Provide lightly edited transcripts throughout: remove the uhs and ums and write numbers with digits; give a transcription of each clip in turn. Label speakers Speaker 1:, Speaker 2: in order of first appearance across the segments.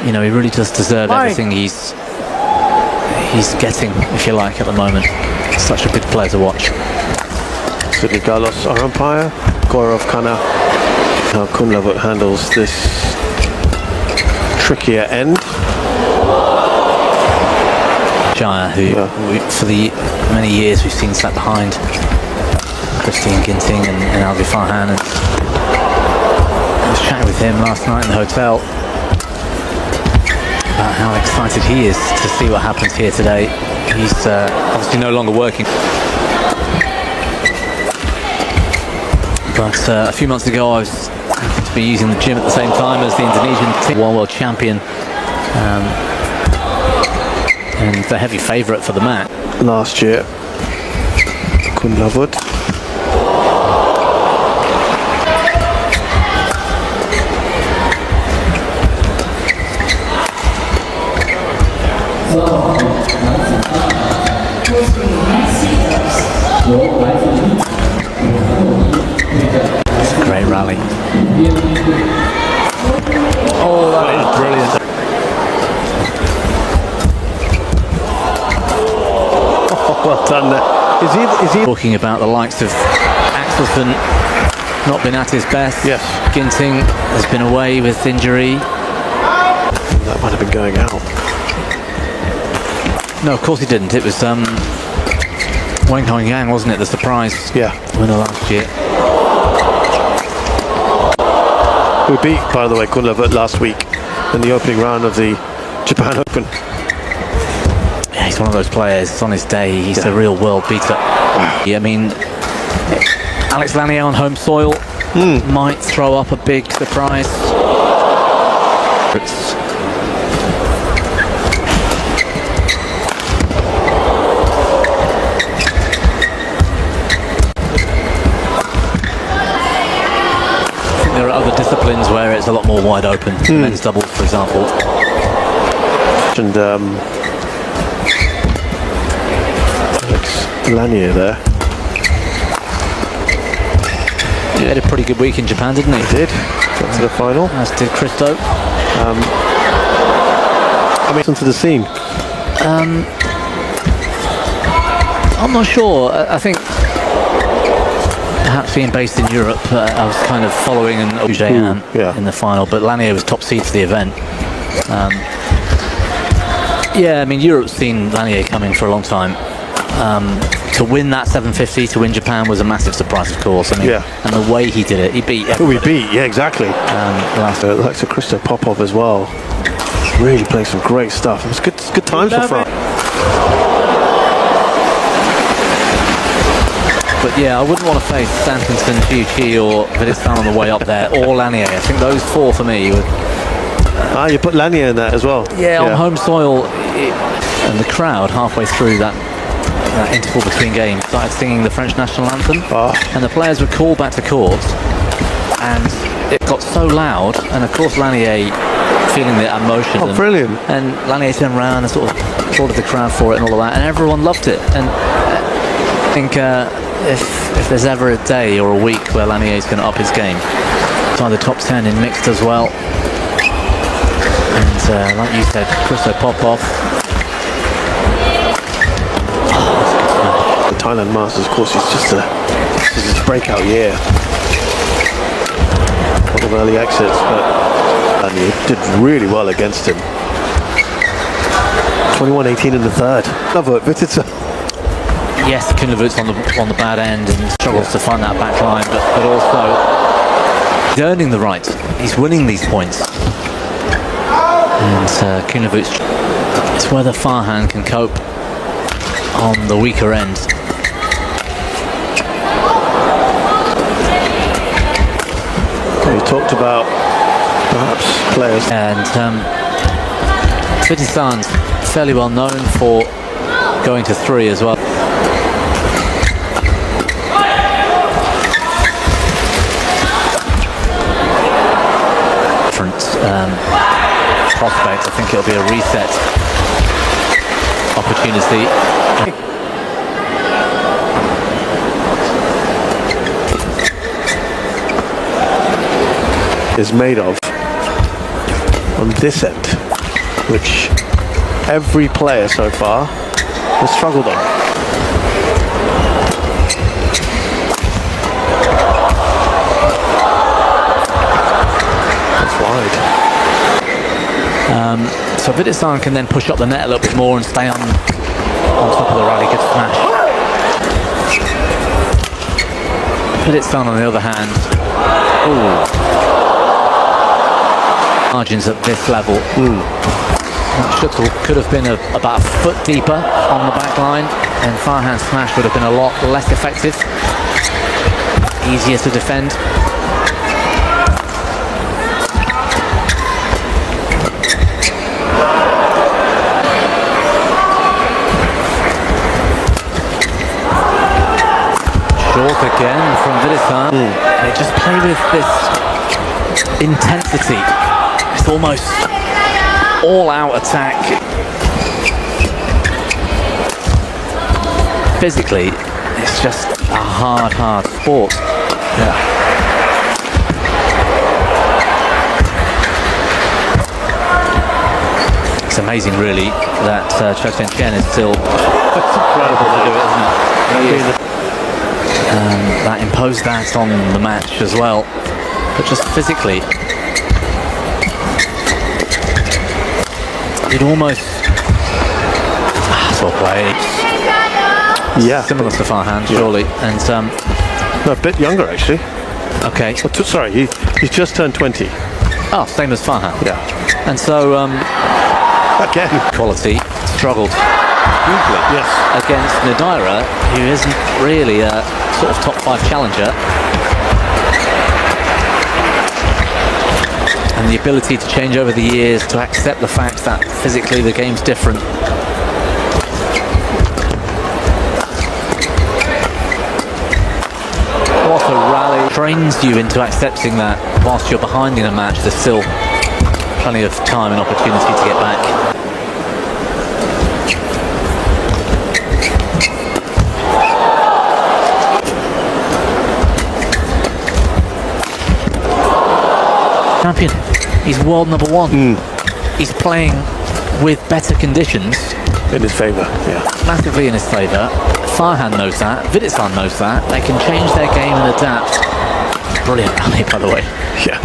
Speaker 1: you know, he really does deserve everything he's getting, if you like, at the moment. Such a good player to watch.
Speaker 2: Sidney Galos, our umpire. Gaurav Khanna. How Kunlavut handles this trickier end.
Speaker 1: Jaya, who for the many years we've seen sat behind Christine Ginting and Alwi Farhan, and I was chatting with him last night in the hotel about how excited he is to see what happens here today. He's obviously no longer working, but a few months ago I was happy to be using the gym at the same time as the Indonesian team, one world champion, and the heavy favourite for the match
Speaker 2: last year. Kunlavut.
Speaker 1: Great rally. Oh, that is brilliant.
Speaker 2: Well done there. Is he
Speaker 1: talking about the likes of Axelson not been at his best?
Speaker 2: Yes.
Speaker 1: Ginting has been away with injury.
Speaker 2: That might have been going out.
Speaker 1: No, of course he didn't. It was Wang Hongyang, wasn't it? The surprise winner last year.
Speaker 2: We beat, by the way, Kunlavut last week in the opening round of the Japan Open.
Speaker 1: Yeah, he's one of those players. On his day, he's a real world beater. Yeah, I mean, Alex Lanier on home soil might throw up a big surprise. There are other disciplines where it's a lot more wide open. Men's doubles, for example.
Speaker 2: And Alex Lanier there.
Speaker 1: He had a pretty good week in Japan, didn't he?
Speaker 2: He did. Got to the final.
Speaker 1: As did Christo.
Speaker 2: I mean, onto the scene.
Speaker 1: I'm not sure. I think perhaps being based in Europe, I was kind of following in the final, but Lanier was top seed for the event. Yeah, I mean, Europe's seen Lanier coming for a long time. To win that 750, to win Japan, was a massive surprise, of course. I mean, and the way he did it, he beat everybody.
Speaker 2: Who he beat, yeah, exactly. Like to Christo Popov as well. Really playing some great stuff. It was good times for France.
Speaker 1: But yeah, I wouldn't want to face Santinson, Chi or Vitidsarn on the way up there, or Lanier. I think those four for me would...
Speaker 2: you put Lanier in that as well.
Speaker 1: Yeah, on home soil, and the crowd halfway through that interval between games started singing the French national anthem, and the players were called back to court, and it got so loud, and of course Lanier feeling the emotion.
Speaker 2: Oh, brilliant.
Speaker 1: And Lanier turned around and sort of applauded the crowd for it and all of that, and everyone loved it. And I think if there's ever a day or a week where Lanier is going to up his game, it's either top 10 in mixed as well. And like you said, Christo Popov.
Speaker 2: The Thailand Masters, of course, it's just this is his breakout year. A lot of early exits, but he did really well against him. 21-18 in the third. Kunlavut Vitidsarn.
Speaker 1: Yes, Kunlavut's on the bad end and struggles to find that back line, but also he's earning the right. He's winning these points. And Kunlavut's, it's whether Farhan can cope on the weaker end.
Speaker 2: We talked about perhaps players.
Speaker 1: And Vitidsarn's fairly well known for going to three as well. Different prospect. I think it'll be a reset opportunity.
Speaker 2: Is made of on this end. which every player so far has struggled on. That's wide.
Speaker 1: So Vitidsarn can then push up the net a little bit more and stay on top of the rally. Good smash. Vitidsarn on the other hand, margins at this level. That shuttle could have been about a foot deeper on the back line, and Farhan's smash would have been a lot less effective, easier to defend. Short again from Vitidsarn. They just play with this intensity. It's almost all-out attack. Physically, it's just a hard sport.
Speaker 2: Yeah.
Speaker 1: It's amazing, really, that Chen Chen is still incredible to do it, isn't it? Really. That imposed that on the match as well, but just physically, it almost sort of play.
Speaker 2: Yeah,
Speaker 1: similar to Farhan, surely, and
Speaker 2: no, a bit younger actually.
Speaker 1: Okay.
Speaker 2: Oh, sorry, he's just turned 20.
Speaker 1: Oh, same as Farhan.
Speaker 2: Yeah,
Speaker 1: and so
Speaker 2: again,
Speaker 1: quality struggled hugely against Nadaira, who isn't really a sort of top 5 challenger, and the ability to change over the years, to accept the fact that physically the game's different. What a rally. Trains you into accepting that whilst you're behind in a match, there's still plenty of time and opportunity to get back. Champion, he's world number 1. He's playing with better conditions.
Speaker 2: In his favour, yeah.
Speaker 1: Massively in his favour. Farhan knows that, Vitidsarn knows that. They can change their game and adapt. Brilliant rally, by the way.
Speaker 2: Yeah.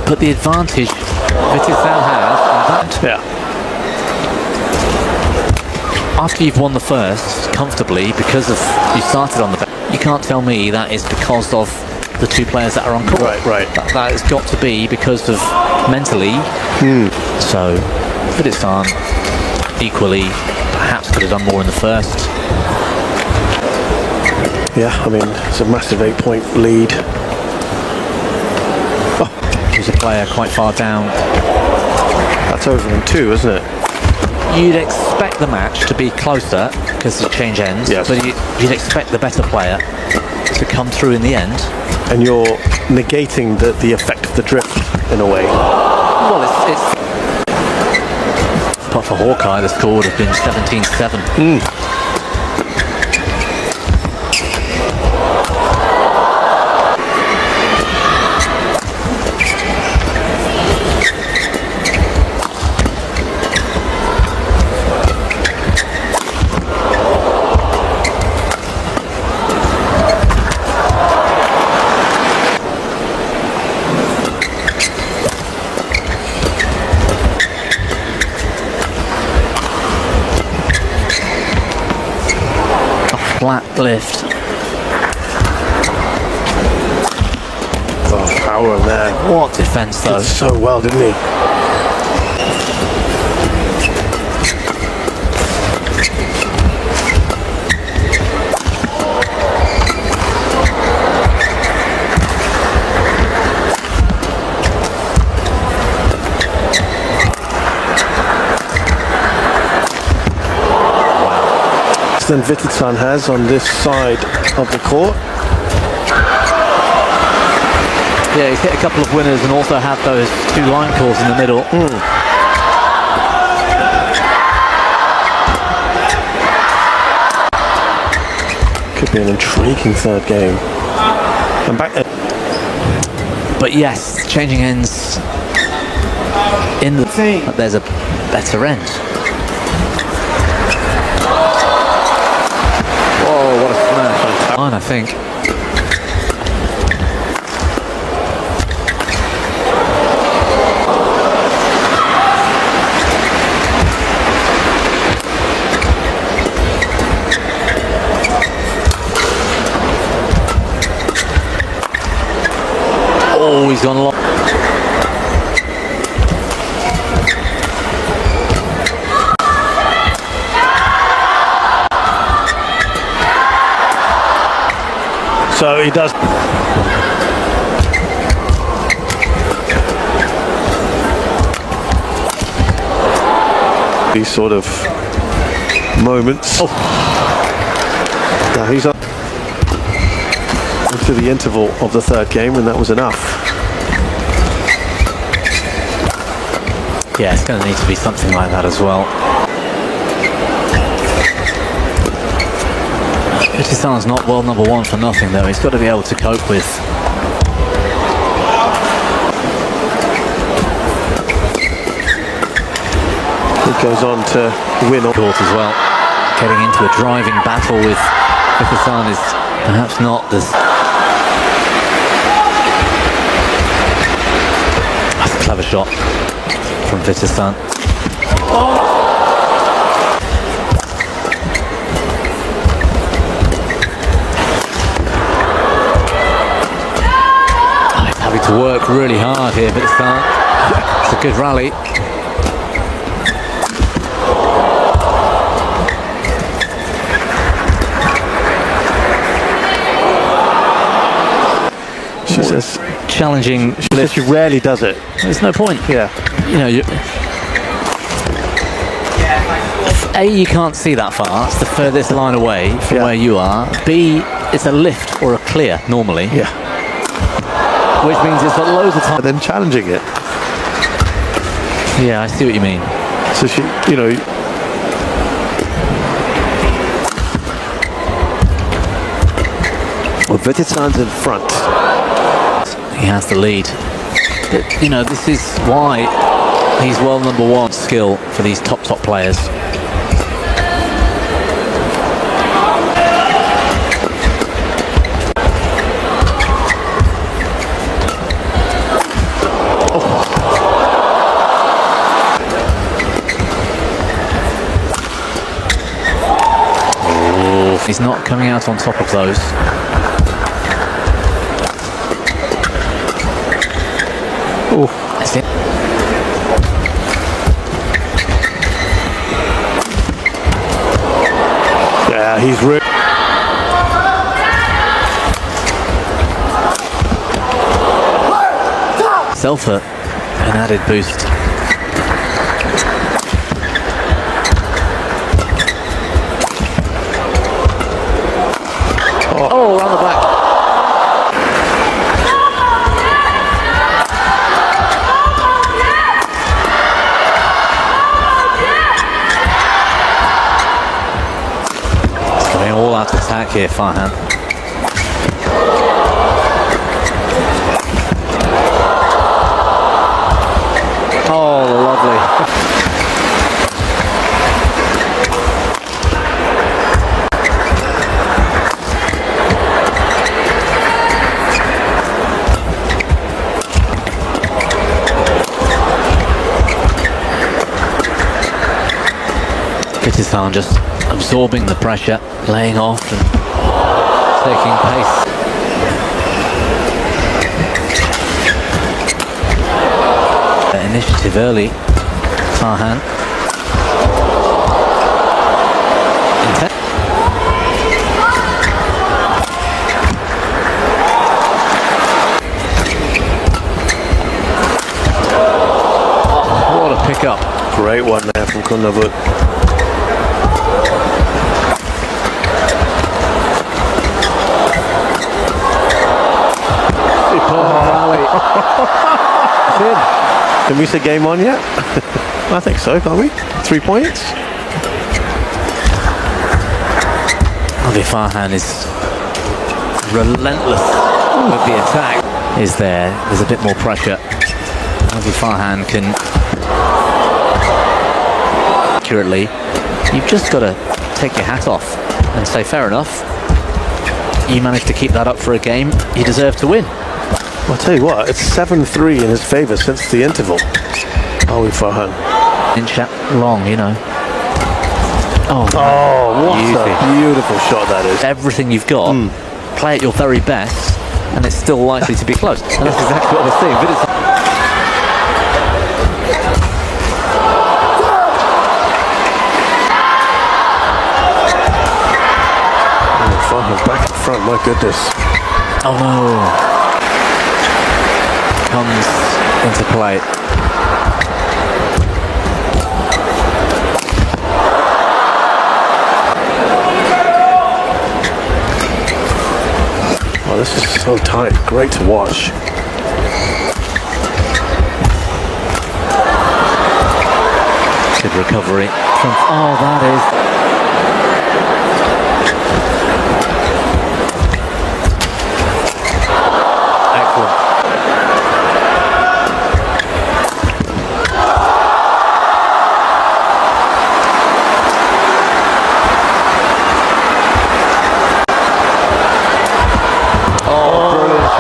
Speaker 1: But the advantage Vitidsarn has, after you've won the first comfortably, because of you started on the back, you can't tell me that is because of the 2 players that are on court.
Speaker 2: Right.
Speaker 1: That has got to be because of mentally. So Vitidsarn equally perhaps could have done more in the first.
Speaker 2: Yeah, I mean, it's a massive 8-point lead.
Speaker 1: He's a player quite far down.
Speaker 2: That's over in 2, isn't it?
Speaker 1: You'd expect the match to be closer because of change ends, but you'd expect the better player to come through in the end.
Speaker 2: And you're negating the effect of the drift in a way.
Speaker 1: Well, it's but for Hawkeye, the score would have been 17-7. Flat lift.
Speaker 2: Oh, power in there.
Speaker 1: What defence though?
Speaker 2: Did so well, didn't he? Than Vitidsarn has on this side of the court.
Speaker 1: Yeah, he's hit a couple of winners and also had those 2 line calls in the middle.
Speaker 2: Could be an intriguing third game. I'm back.
Speaker 1: But yes, changing ends in the team, but there's a better end. Whoa, what a smash. Fine, I think. Oh, he's gone long.
Speaker 2: So he does. These sort of moments. Oh. Now he's up to the interval of the third game, and that was enough.
Speaker 1: Yeah, it's going to need to be something like that as well. Vitidsarn's not world number one for nothing, though. He's got to be able to cope with.
Speaker 2: He goes on to win on
Speaker 1: court as well. Getting into a driving battle with Vitidsarn is perhaps not as. That's a clever shot from Vitidsarn. Oh. Having to work really hard here, Vitidsarn. It's a good rally.
Speaker 2: She says
Speaker 1: challenging.
Speaker 2: She rarely does it.
Speaker 1: There's no point.
Speaker 2: Yeah.
Speaker 1: You know, A, you can't see that far. It's the furthest line away from where you are. B, it's a lift or a clear normally.
Speaker 2: Yeah.
Speaker 1: Which means it's got loads of time.
Speaker 2: And then challenging it.
Speaker 1: Yeah, I see what you mean.
Speaker 2: So she, you know. Well, Vitidsarn's in front.
Speaker 1: He has the lead. But, you know, this is why he's world number one skill for these top players. He's not coming out on top of those.
Speaker 2: Oh,
Speaker 1: that's it.
Speaker 2: Yeah, he's really.
Speaker 1: Selfer, an added boost. Oh, around the back. It's going all out attack here, Farhan. Oh, lovely. Vitidsarn just absorbing the pressure, laying off and taking pace. Initiative early, Farhan. Oh, what a pickup.
Speaker 2: Great one there from Kunlavut. Can we say game on yet? I think so, can't we? 3 points.
Speaker 1: Alwi Farhan is relentless with the attack. Is there? There's a bit more pressure. Alwi Farhan can Accurately, you've just got to take your hat off and say, fair enough, you managed to keep that up for a game, you deserve to win.
Speaker 2: I'll tell you what, it's 7-3 in his favour since the interval. Alwi Farhan.
Speaker 1: Inch long, you know. Oh,
Speaker 2: what a beautiful shot that is.
Speaker 1: Everything you've got, play at your very best, and it's still likely to be close. And that's exactly what we're seeing.
Speaker 2: Farhan back in front, my goodness.
Speaker 1: Oh no. Comes into play.
Speaker 2: Oh, this is so tight. Great to watch.
Speaker 1: Good recovery from. Oh, that is. Excellent.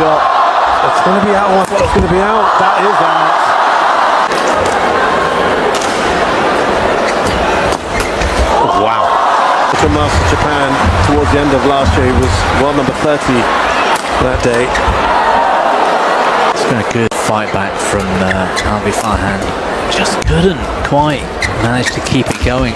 Speaker 2: Shot. It's going to be out. I thought it's going to be out. That is out. Oh, wow. To Master Japan towards the end of last year, he was world number 30 that day.
Speaker 1: It's been a good fight back from Alwi Farhan. Just couldn't quite manage to keep it going.